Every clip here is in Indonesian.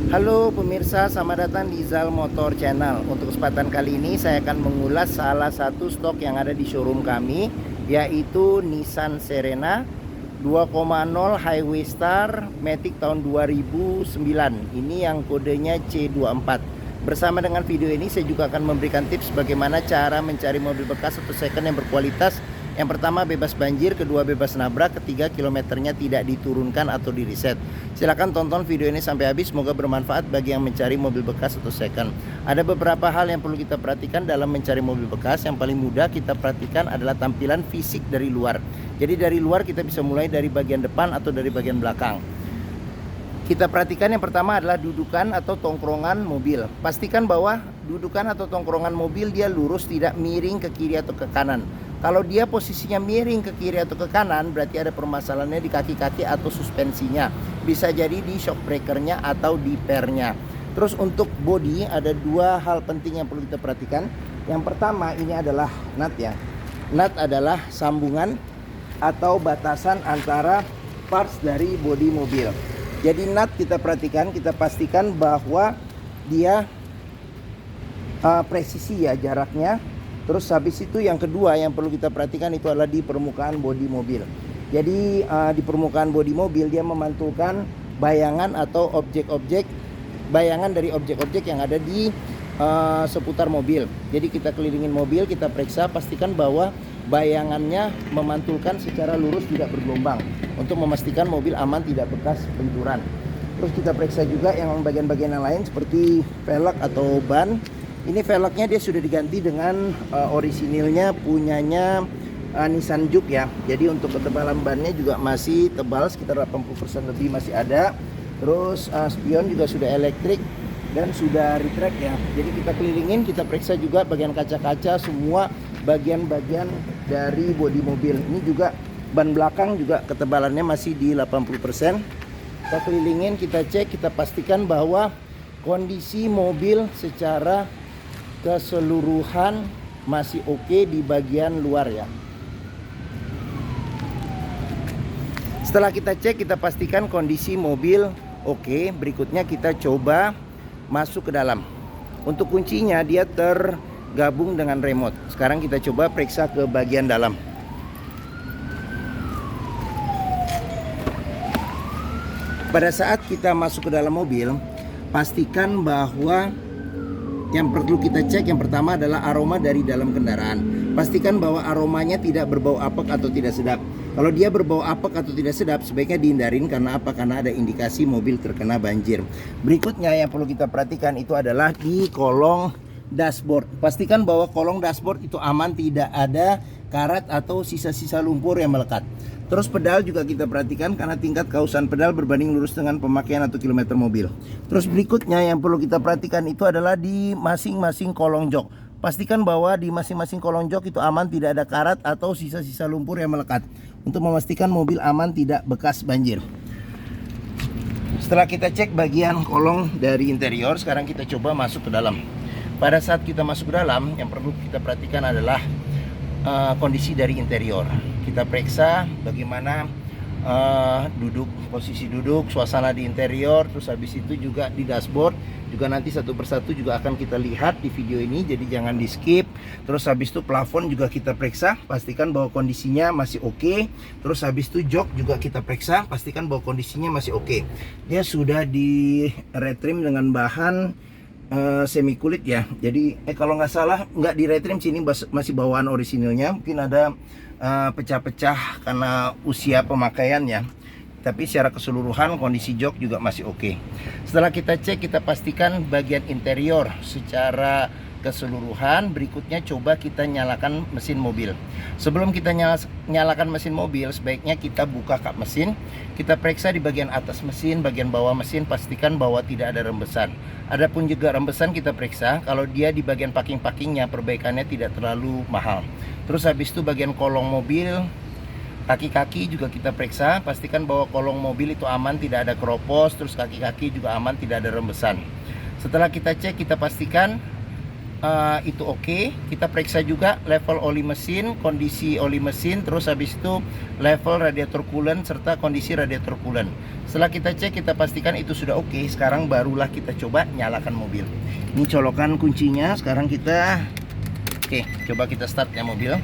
Halo pemirsa, selamat datang di Zal Motor Channel. Untuk kesempatan kali ini saya akan mengulas salah satu stok yang ada di showroom kami, yaitu Nissan Serena 2.0 Highway Star Matic tahun 2009. Ini yang kodenya C24. Bersama dengan video ini saya juga akan memberikan tips bagaimana cara mencari mobil bekas atau second yang berkualitas. Yang pertama bebas banjir, kedua bebas nabrak, ketiga kilometernya tidak diturunkan atau di reset. Silahkan tonton video ini sampai habis, semoga bermanfaat bagi yang mencari mobil bekas atau second. Ada beberapa hal yang perlu kita perhatikan dalam mencari mobil bekas. Yang paling mudah kita perhatikan adalah tampilan fisik dari luar. Jadi dari luar kita bisa mulai dari bagian depan atau dari bagian belakang. Kita perhatikan yang pertama adalah dudukan atau tongkrongan mobil. Pastikan bahwa dudukan atau tongkrongan mobil dia lurus, tidak miring ke kiri atau ke kanan. Kalau dia posisinya miring ke kiri atau ke kanan, berarti ada permasalahannya di kaki-kaki atau suspensinya. Bisa jadi di shock breakernya atau di pernya. Terus untuk bodi ada dua hal penting yang perlu kita perhatikan. Yang pertama ini adalah nut ya. Nut adalah sambungan atau batasan antara parts dari bodi mobil. Jadi nut kita perhatikan, kita pastikan bahwa dia presisi ya jaraknya. Terus habis itu yang kedua yang perlu kita perhatikan itu adalah di permukaan bodi mobil. Jadi di permukaan bodi mobil dia memantulkan bayangan atau objek-objek, bayangan dari objek-objek yang ada di seputar mobil. Jadi kita kelilingin mobil, kita periksa, pastikan bahwa bayangannya memantulkan secara lurus, tidak bergelombang, untuk memastikan mobil aman, tidak bekas benturan. Terus kita periksa juga yang bagian-bagian yang lain seperti velg atau ban. Ini velgnya dia sudah diganti dengan orisinilnya punyanya Nissan Juke ya. Jadi untuk ketebalan bannya juga masih tebal, sekitar 80% lebih masih ada. Terus spion juga sudah elektrik dan sudah retract ya. Jadi kita kelilingin, kita periksa juga bagian kaca-kaca, semua bagian-bagian dari bodi mobil. Ini juga ban belakang juga ketebalannya masih di 80%. Kita kelilingin, kita cek, kita pastikan bahwa kondisi mobil secara keseluruhan masih oke di bagian luar ya. Setelah kita cek, kita pastikan kondisi mobil oke. Berikutnya kita coba masuk ke dalam. Untuk kuncinya dia tergabung dengan remote. Sekarang kita coba periksa ke bagian dalam. Pada saat kita masuk ke dalam mobil, pastikan bahwa yang perlu kita cek yang pertama adalah aroma dari dalam kendaraan. Pastikan bahwa aromanya tidak berbau apek atau tidak sedap. Kalau dia berbau apek atau tidak sedap, sebaiknya dihindarin. Karena apa? Karena ada indikasi mobil terkena banjir. Berikutnya yang perlu kita perhatikan itu adalah di kolong dashboard. Pastikan bahwa kolong dashboard itu aman, tidak ada karat atau sisa-sisa lumpur yang melekat. Terus pedal juga kita perhatikan karena tingkat kausan pedal berbanding lurus dengan pemakaian atau kilometer mobil. Terus berikutnya yang perlu kita perhatikan itu adalah di masing-masing kolong jok. Pastikan bahwa di masing-masing kolong jok itu aman, tidak ada karat atau sisa-sisa lumpur yang melekat, untuk memastikan mobil aman, tidak bekas banjir. Setelah kita cek bagian kolong dari interior, sekarang kita coba masuk ke dalam. Pada saat kita masuk ke dalam, yang perlu kita perhatikan adalah kondisi dari interior. Kita periksa bagaimana posisi duduk, suasana di interior. Terus habis itu juga di dashboard juga nanti satu persatu juga akan kita lihat di video ini, jadi jangan di skip. Terus habis itu plafon juga kita periksa, pastikan bahwa kondisinya masih oke. Terus habis itu jok juga kita periksa, pastikan bahwa kondisinya masih oke. Dia sudah di retrim dengan bahan semi kulit ya. Jadi kalau nggak salah nggak di retrim sini, masih bawaan orisinilnya. Mungkin ada pecah-pecah karena usia pemakaian ya. Tapi secara keseluruhan kondisi jok juga masih oke. Setelah kita cek, kita pastikan bagian interior secara keseluruhan. Berikutnya coba kita nyalakan mesin mobil. Sebelum kita nyalakan mesin mobil, sebaiknya kita buka kap mesin. Kita periksa di bagian atas mesin, bagian bawah mesin, pastikan bahwa tidak ada rembesan. Adapun juga rembesan kita periksa, kalau dia di bagian packing-packingnya perbaikannya tidak terlalu mahal. Terus habis itu bagian kolong mobil, kaki-kaki juga kita periksa, pastikan bahwa kolong mobil itu aman, tidak ada keropos. Terus kaki-kaki juga aman, tidak ada rembesan. Setelah kita cek, kita pastikan itu oke. Kita periksa juga level oli mesin, kondisi oli mesin, terus habis itu level radiator coolant serta kondisi radiator coolant. Setelah kita cek, kita pastikan itu sudah oke. Sekarang barulah kita coba nyalakan mobil. Ini colokan kuncinya. Sekarang kita coba kita start ya mobil.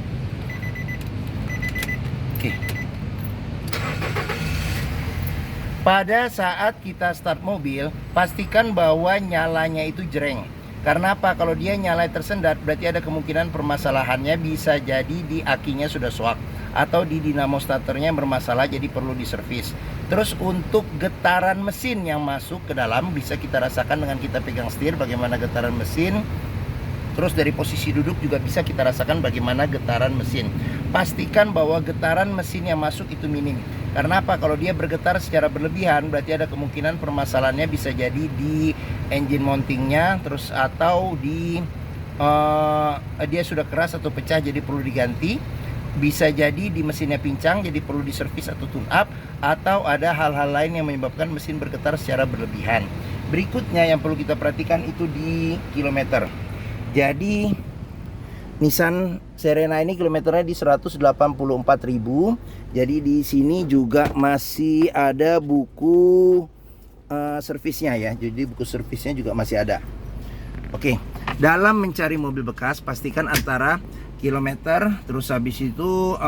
Pada saat kita start mobil, pastikan bahwa nyalanya itu jreng. Karena apa? Kalau dia nyala tersendat, berarti ada kemungkinan permasalahannya bisa jadi di akinya sudah soak atau di dinamo starternya bermasalah, jadi perlu diservis. Terus untuk getaran mesin yang masuk ke dalam bisa kita rasakan dengan kita pegang setir bagaimana getaran mesin. Terus dari posisi duduk juga bisa kita rasakan bagaimana getaran mesin. Pastikan bahwa getaran mesin yang masuk itu minim. Karena apa? Kalau dia bergetar secara berlebihan, berarti ada kemungkinan permasalahannya bisa jadi di engine mountingnya, terus atau di dia sudah keras atau pecah jadi perlu diganti. Bisa jadi di mesinnya pincang jadi perlu diservis atau tune up, atau ada hal-hal lain yang menyebabkan mesin bergetar secara berlebihan. Berikutnya yang perlu kita perhatikan itu di kilometer. Jadi Nissan Serena ini kilometernya di 184.000. Jadi di sini juga masih ada buku servisnya ya. Jadi buku servisnya juga masih ada. Oke, dalam mencari mobil bekas pastikan antara kilometer, terus habis itu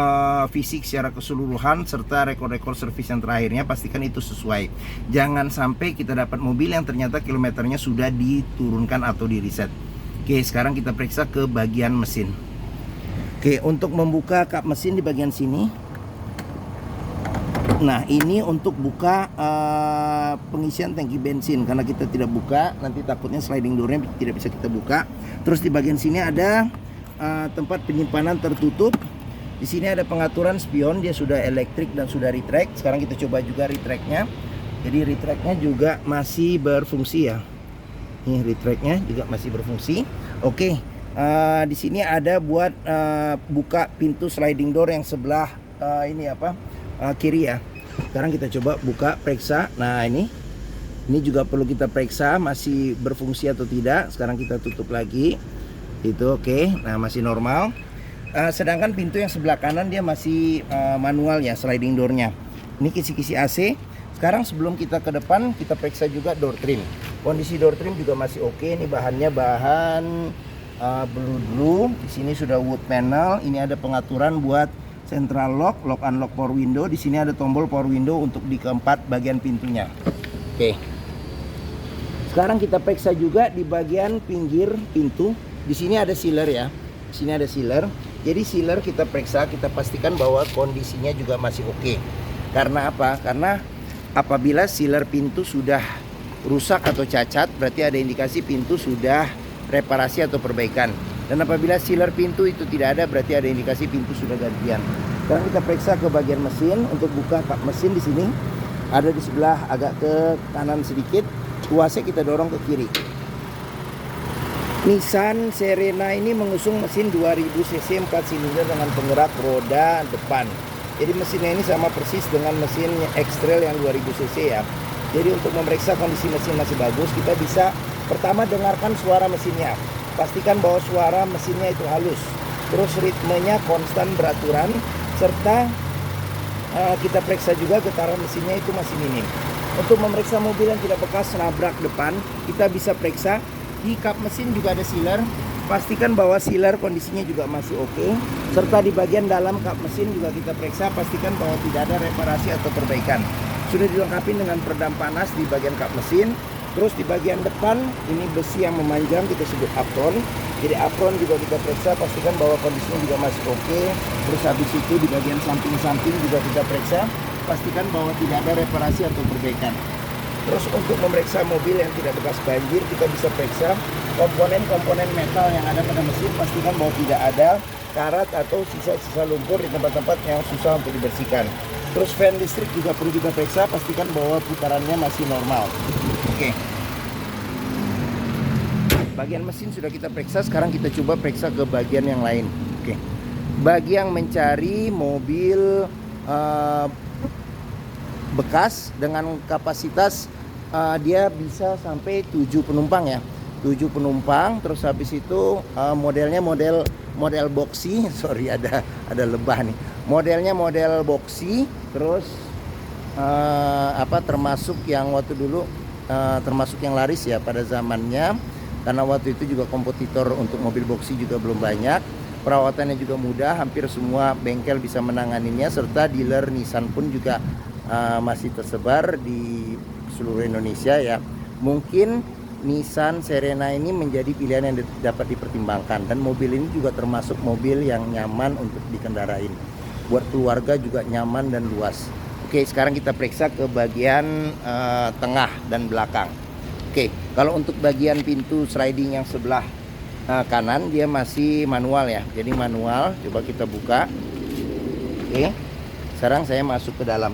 fisik secara keseluruhan serta rekor-rekor servis yang terakhirnya pastikan itu sesuai. Jangan sampai kita dapat mobil yang ternyata kilometernya sudah diturunkan atau di reset. Oke, sekarang kita periksa ke bagian mesin. Oke, untuk membuka kap mesin di bagian sini. Nah, ini untuk buka pengisian tangki bensin. Karena kita tidak buka, nanti takutnya sliding doornya tidak bisa kita buka. Terus di bagian sini ada tempat penyimpanan tertutup. Di sini ada pengaturan spion, dia sudah elektrik dan sudah retract. Sekarang kita coba juga retractnya. Jadi retractnya juga masih berfungsi ya. Ini retractnya juga masih berfungsi. Oke, di sini ada buat buka pintu sliding door yang sebelah kiri ya. Sekarang kita coba buka, periksa. Nah ini juga perlu kita periksa masih berfungsi atau tidak. Sekarang kita tutup lagi. Itu oke. Nah masih normal. Sedangkan pintu yang sebelah kanan dia masih manual ya, sliding doornya. Ini kisi-kisi AC. Sekarang sebelum kita ke depan, kita periksa juga door trim. Kondisi door trim juga masih oke. Ini bahannya bahan blue. Di sini sudah wood panel. Ini ada pengaturan buat central lock, lock unlock power window. Di sini ada tombol power window untuk di keempat bagian pintunya. Oke. Sekarang kita periksa juga di bagian pinggir pintu. Di sini ada sealer ya. Di sini ada sealer. Jadi sealer kita periksa, kita pastikan bahwa kondisinya juga masih oke. Karena apa? Karena apabila sealer pintu sudah rusak atau cacat, berarti ada indikasi pintu sudah reparasi atau perbaikan. Dan apabila sealer pintu itu tidak ada, berarti ada indikasi pintu sudah gantian. Sekarang kita periksa ke bagian mesin. Untuk buka kap mesin di sini ada di sebelah agak ke kanan sedikit. Tuasnya kita dorong ke kiri. Nissan Serena ini mengusung mesin 2000 cc 4 silinder dengan penggerak roda depan. Jadi mesinnya ini sama persis dengan mesin X-Trail yang 2000 cc ya. Jadi untuk memeriksa kondisi mesin masih bagus, kita bisa pertama dengarkan suara mesinnya. Pastikan bahwa suara mesinnya itu halus. Terus ritmenya konstan beraturan. Serta kita periksa juga getaran mesinnya itu masih minim. Untuk memeriksa mobil yang tidak bekas nabrak depan, kita bisa periksa di kap mesin juga ada sealer. Pastikan bahwa sealer kondisinya juga masih oke. Serta di bagian dalam kap mesin juga kita periksa, pastikan bahwa tidak ada reparasi atau perbaikan. Sudah dilengkapi dengan peredam panas di bagian kap mesin. Terus di bagian depan ini besi yang memanjang, kita sebut apron. Jadi apron juga kita periksa, pastikan bahwa kondisinya juga masih oke. Terus habis itu di bagian samping-samping juga kita periksa, pastikan bahwa tidak ada reparasi atau perbaikan. Terus untuk memeriksa mobil yang tidak bekas banjir, kita bisa periksa komponen-komponen metal yang ada pada mesin. Pastikan bahwa tidak ada karat atau sisa-sisa lumpur di tempat-tempat yang susah untuk dibersihkan. Terus fan listrik juga perlu kita periksa, pastikan bahwa putarannya masih normal. Oke. Bagian mesin sudah kita periksa, sekarang kita coba periksa ke bagian yang lain. Oke. Bagi yang mencari mobil bekas dengan kapasitas dia bisa sampai 7 penumpang ya. 7 penumpang. Terus habis itu modelnya model boxy. Sorry, ada lebah nih. Modelnya model boxy. Terus termasuk yang waktu dulu termasuk yang laris ya pada zamannya, karena waktu itu juga kompetitor untuk mobil boxy juga belum banyak. Perawatannya juga mudah, hampir semua bengkel bisa menanganinya, serta dealer Nissan pun juga masih tersebar di seluruh Indonesia ya. Mungkin Nissan Serena ini menjadi pilihan yang dapat dipertimbangkan, dan mobil ini juga termasuk mobil yang nyaman untuk dikendarain. Buat keluarga juga nyaman dan luas. Oke, sekarang kita periksa ke bagian tengah dan belakang. Oke, kalau untuk bagian pintu sliding yang sebelah kanan dia masih manual ya, jadi manual. Coba kita buka. Oke, sekarang saya masuk ke dalam.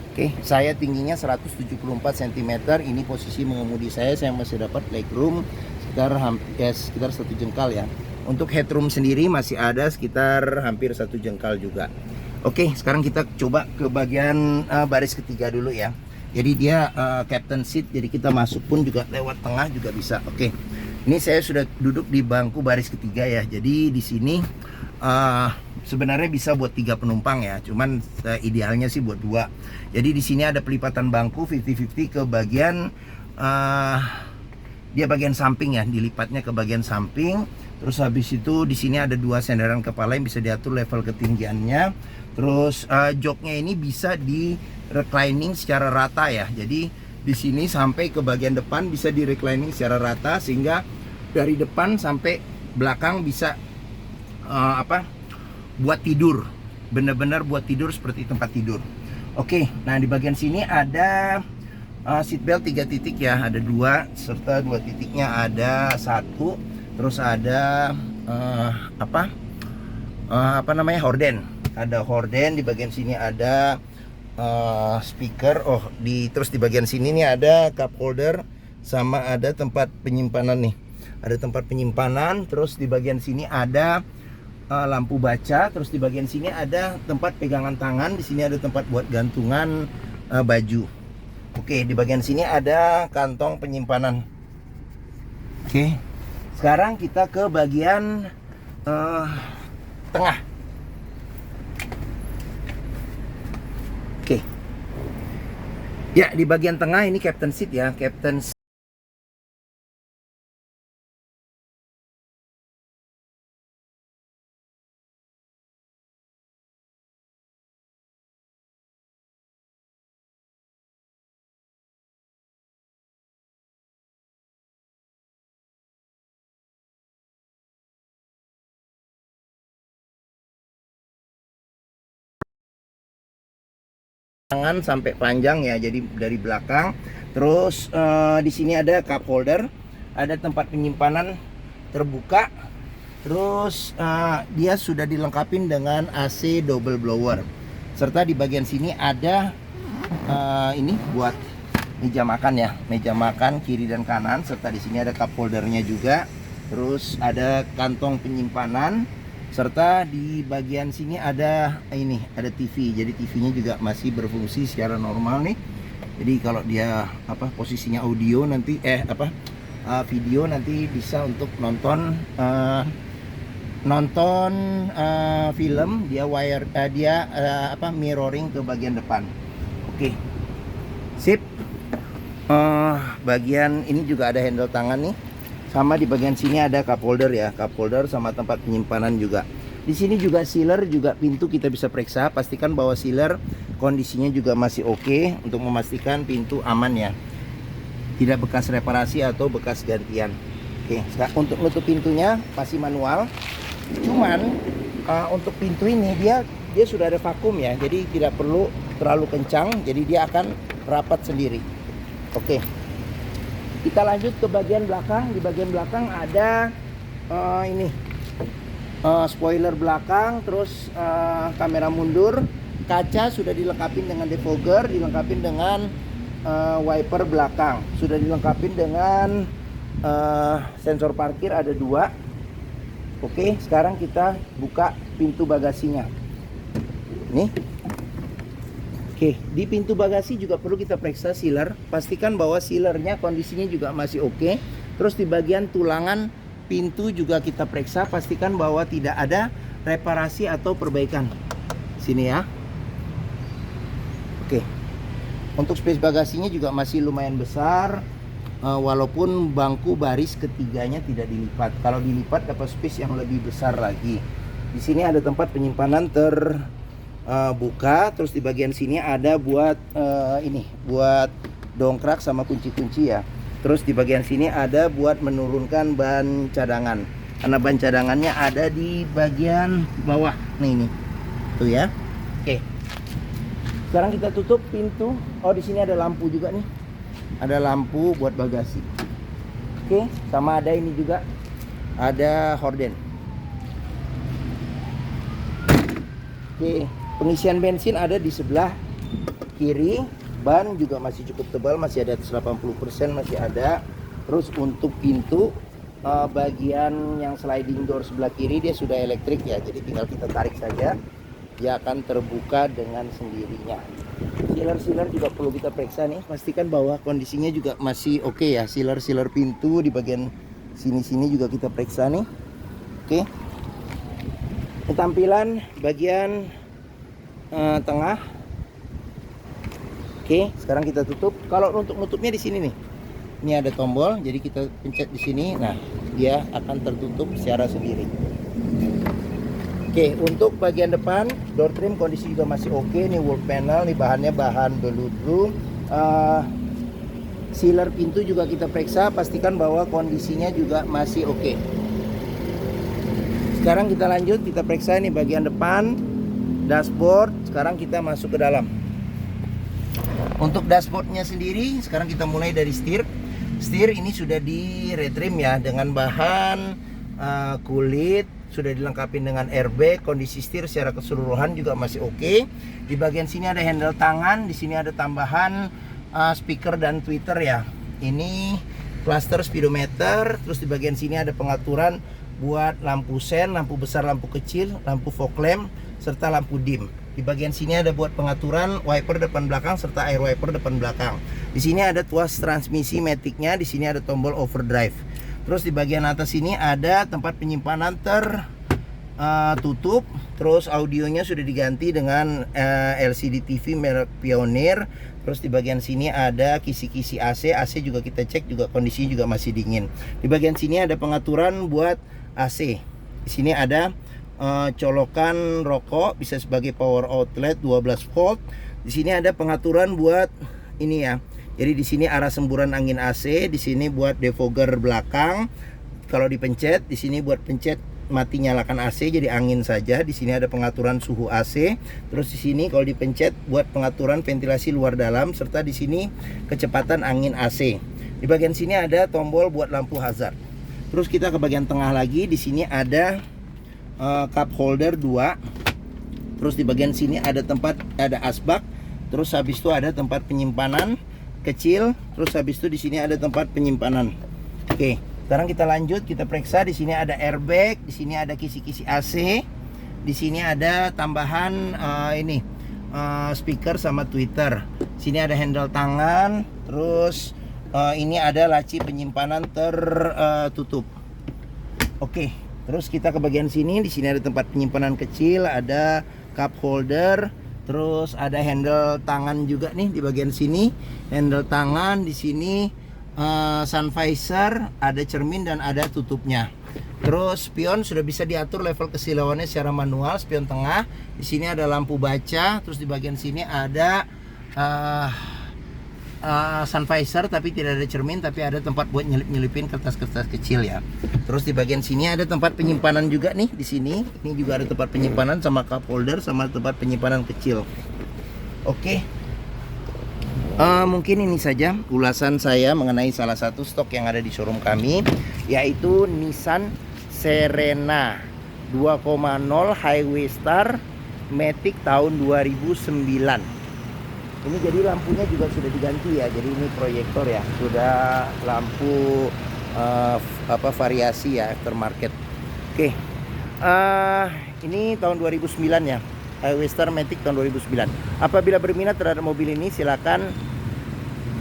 Oke, saya tingginya 174 cm. Ini posisi mengemudi saya masih dapat legroom sekitar 1 jengkal ya. Untuk headroom sendiri masih ada sekitar hampir 1 jengkal juga. Oke, sekarang kita coba ke bagian baris ketiga dulu ya. Jadi dia captain seat, jadi kita masuk pun juga lewat tengah juga bisa. Oke, ini saya sudah duduk di bangku baris ketiga ya. Jadi di sini sebenarnya bisa buat 3 penumpang ya, cuman idealnya sih buat 2. Jadi di sini ada pelipatan bangku 50-50 ke bagian dia bagian samping ya, dilipatnya ke bagian samping. Terus habis itu di sini ada 2 sandaran kepala yang bisa diatur level ketinggiannya. Terus joknya ini bisa di reclining secara rata ya. Jadi di sini sampai ke bagian depan bisa di reclining secara rata, sehingga dari depan sampai belakang bisa buat tidur, benar-benar buat tidur seperti tempat tidur. Oke, nah di bagian sini ada seat belt 3 titik ya, ada 2, serta 2 titiknya ada 1. Terus ada horden. Ada horden, di bagian sini ada speaker. Terus di bagian sini nih ada cup holder, sama ada tempat penyimpanan nih. Ada tempat penyimpanan. Terus di bagian sini ada lampu baca. Terus di bagian sini ada tempat pegangan tangan. Di sini ada tempat buat gantungan baju. Oke, di bagian sini ada kantong penyimpanan. Oke, sekarang kita ke bagian tengah. Oke. Ya, di bagian tengah ini captain seat ya, captain seat. Tangan sampai panjang ya, jadi dari belakang. Terus di sini ada cup holder, ada tempat penyimpanan terbuka. Terus dia sudah dilengkapi dengan AC double blower, serta di bagian sini ada ini buat meja makan ya, meja makan kiri dan kanan, serta di sini ada cup holdernya juga. Terus ada kantong penyimpanan, serta di bagian sini ada ada TV. Jadi TV-nya juga masih berfungsi secara normal nih. Jadi kalau dia posisinya audio nanti video nanti bisa untuk nonton film. Dia mirroring ke bagian depan. Oke, sip. Bagian ini juga ada handle tangan nih. Sama di bagian sini ada cup holder ya, cup holder sama tempat penyimpanan juga. Di sini juga sealer, juga pintu kita bisa periksa, pastikan bahwa sealer kondisinya juga masih oke untuk memastikan pintu aman ya. Tidak bekas reparasi atau bekas gantian. Oke, untuk nutup pintunya pasti manual. Cuman untuk pintu ini dia sudah ada vakum ya, jadi tidak perlu terlalu kencang, jadi dia akan rapat sendiri. Oke. Kita lanjut ke bagian belakang. Di bagian belakang ada spoiler belakang, terus kamera mundur, kaca sudah dilengkapi dengan defogger, dilengkapi dengan wiper belakang, sudah dilengkapi dengan sensor parkir ada 2. Oke, sekarang kita buka pintu bagasinya. Nih. Oke, di pintu bagasi juga perlu kita periksa sealer. Pastikan bahwa sealernya kondisinya juga masih oke. Terus di bagian tulangan pintu juga kita periksa. Pastikan bahwa tidak ada reparasi atau perbaikan. Sini ya. Oke. Untuk space bagasinya juga masih lumayan besar. Walaupun bangku baris ketiganya tidak dilipat. Kalau dilipat dapat space yang lebih besar lagi. Di sini ada tempat penyimpanan buka. Terus di bagian sini ada buat buat dongkrak sama kunci-kunci ya. Terus di bagian sini ada buat menurunkan ban cadangan. Karena ban cadangannya ada di bagian bawah. Nih tuh ya. Oke. Sekarang kita tutup pintu. Oh, di sini ada lampu juga nih. Ada lampu buat bagasi. Oke, sama ada ini juga. Ada horden. Oke, pengisian bensin ada di sebelah kiri. Ban juga masih cukup tebal, masih ada 80%, masih ada. Terus untuk pintu bagian yang sliding door sebelah kiri dia sudah elektrik ya. Jadi tinggal kita tarik saja. Dia akan terbuka dengan sendirinya. Sealer juga perlu kita periksa nih. Pastikan bahwa kondisinya juga masih oke ya. Sealer pintu di bagian sini juga kita periksa nih. Oke. Tampilan bagian tengah. Oke, sekarang kita tutup. Kalau untuk nutupnya di sini nih. Ini ada tombol, jadi kita pencet di sini. Nah, dia akan tertutup secara sendiri. Oke, untuk bagian depan door trim kondisi juga masih oke. Nih wall panel, nih bahannya bahan veludrum. Sealer pintu juga kita periksa, pastikan bahwa kondisinya juga masih oke. Sekarang kita lanjut, kita periksa nih bagian depan dashboard. Sekarang kita masuk ke dalam. Untuk dashboardnya sendiri, sekarang kita mulai dari setir. Setir ini sudah di retrim ya dengan bahan kulit. Sudah dilengkapi dengan airbag. Kondisi setir secara keseluruhan juga masih oke. Di bagian sini ada handle tangan. Di sini ada tambahan speaker dan tweeter ya. Ini cluster speedometer. Terus di bagian sini ada pengaturan buat lampu sen, lampu besar, lampu kecil, lampu fog lamp, serta lampu dim. Di bagian sini ada buat pengaturan wiper depan belakang serta air wiper depan belakang. Di sini ada tuas transmisi maticnya. Di sini ada tombol overdrive. Terus di bagian atas ini ada tempat penyimpanan tertutup. Terus audionya sudah diganti dengan LCD TV merek Pioneer. Terus di bagian sini ada kisi-kisi AC. AC juga kita cek juga kondisinya juga masih dingin. Di bagian sini ada pengaturan buat AC. Di sini ada colokan rokok bisa sebagai power outlet 12 volt. Di sini ada pengaturan buat ini ya. Jadi di sini arah semburan angin AC, di sini buat defogger belakang. Kalau dipencet, di sini buat pencet mati nyalakan AC jadi angin saja. Di sini ada pengaturan suhu AC. Terus di sini kalau dipencet buat pengaturan ventilasi luar dalam serta di sini kecepatan angin AC. Di bagian sini ada tombol buat lampu hazard. Terus kita ke bagian tengah lagi, di sini ada cup holder 2. Terus di bagian sini ada asbak. Terus habis itu ada tempat penyimpanan kecil. Terus habis itu di sini ada tempat penyimpanan. Oke, sekarang kita lanjut, kita periksa. Di sini ada airbag, di sini ada kisi-kisi AC, di sini ada tambahan speaker sama tweeter. Sini ada handle tangan. Terus ini ada laci penyimpanan tertutup. Oke, terus kita ke bagian sini. Di sini ada tempat penyimpanan kecil, ada cup holder. Terus ada handle tangan juga nih di bagian sini. Handle tangan di sini, sun visor, ada cermin dan ada tutupnya. Terus spion sudah bisa diatur level kesilauannya secara manual. Spion tengah. Di sini ada lampu baca. Terus di bagian sini ada sun visor tapi tidak ada cermin, tapi ada tempat buat nyelip-nyelipin kertas-kertas kecil ya. Terus di bagian sini ada tempat penyimpanan juga nih di sini. Ini juga ada tempat penyimpanan sama cup holder sama tempat penyimpanan kecil. Oke. Mungkin ini saja ulasan saya mengenai salah satu stok yang ada di showroom kami, yaitu Nissan Serena 2.0 Highway Star Matic tahun 2009. Ini jadi lampunya juga sudah diganti ya. Jadi ini proyektor ya. Sudah lampu variasi ya aftermarket. Oke. Ini tahun 2009 ya. Highway Star Matic tahun 2009. Apabila berminat terhadap mobil ini, silakan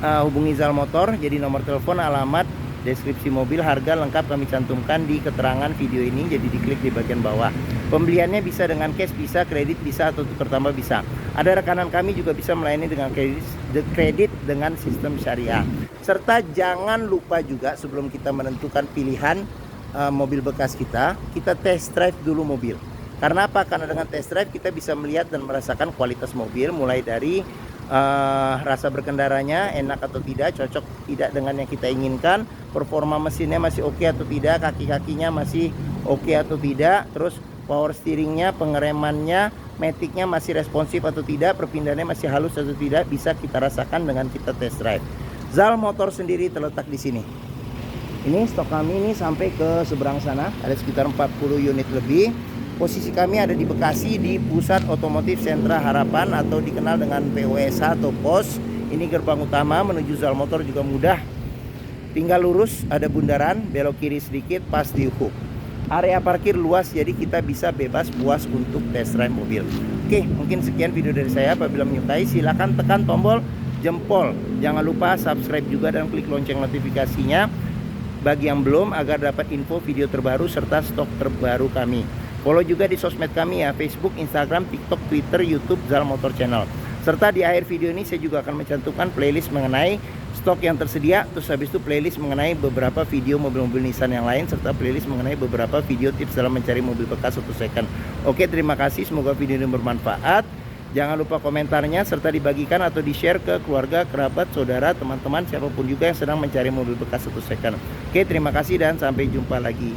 hubungi Zal Motor. Jadi nomor telepon, alamat, deskripsi mobil, harga lengkap kami cantumkan di keterangan video ini. Jadi diklik di bagian bawah. Pembeliannya bisa dengan cash, bisa kredit, bisa atau tukar tambah bisa. Ada rekanan kami juga bisa melayani dengan kredit dengan sistem syariah. Serta jangan lupa juga sebelum kita menentukan pilihan mobil bekas kita test drive dulu mobil. Karena apa? Karena dengan test drive kita bisa melihat dan merasakan kualitas mobil, mulai dari rasa berkendaranya enak atau tidak, cocok tidak dengan yang kita inginkan, performa mesinnya masih oke atau tidak, kaki-kakinya masih oke atau tidak, terus power steeringnya, pengeremannya, maticnya masih responsif atau tidak, perpindahannya masih halus atau tidak, bisa kita rasakan dengan kita test drive. Zal Motor sendiri terletak di sini. Ini stok kami ini sampai ke seberang sana, ada sekitar 40 unit lebih. Posisi kami ada di Bekasi, di Pusat Otomotif Sentra Harapan atau dikenal dengan POSH atau POS. Ini gerbang utama menuju Zal Motor juga mudah. Tinggal lurus, ada bundaran, belok kiri sedikit, pas di hook. Area parkir luas, jadi kita bisa bebas puas untuk test drive mobil. Oke, mungkin sekian video dari saya. Apabila menyukai, silakan tekan tombol jempol. Jangan lupa subscribe juga dan klik lonceng notifikasinya bagi yang belum, agar dapat info video terbaru serta stok terbaru kami. Follow juga di sosmed kami ya, Facebook, Instagram, TikTok, Twitter, YouTube, Zal Motor Channel. Serta di akhir video ini saya juga akan mencantumkan playlist mengenai stok yang tersedia. Terus habis itu playlist mengenai beberapa video mobil-mobil Nissan yang lain, serta playlist mengenai beberapa video tips dalam mencari mobil bekas atau second. Oke, terima kasih, semoga video ini bermanfaat. Jangan lupa komentarnya serta dibagikan atau di-share ke keluarga, kerabat, saudara, teman-teman, siapapun juga yang sedang mencari mobil bekas atau second. Oke, terima kasih dan sampai jumpa lagi.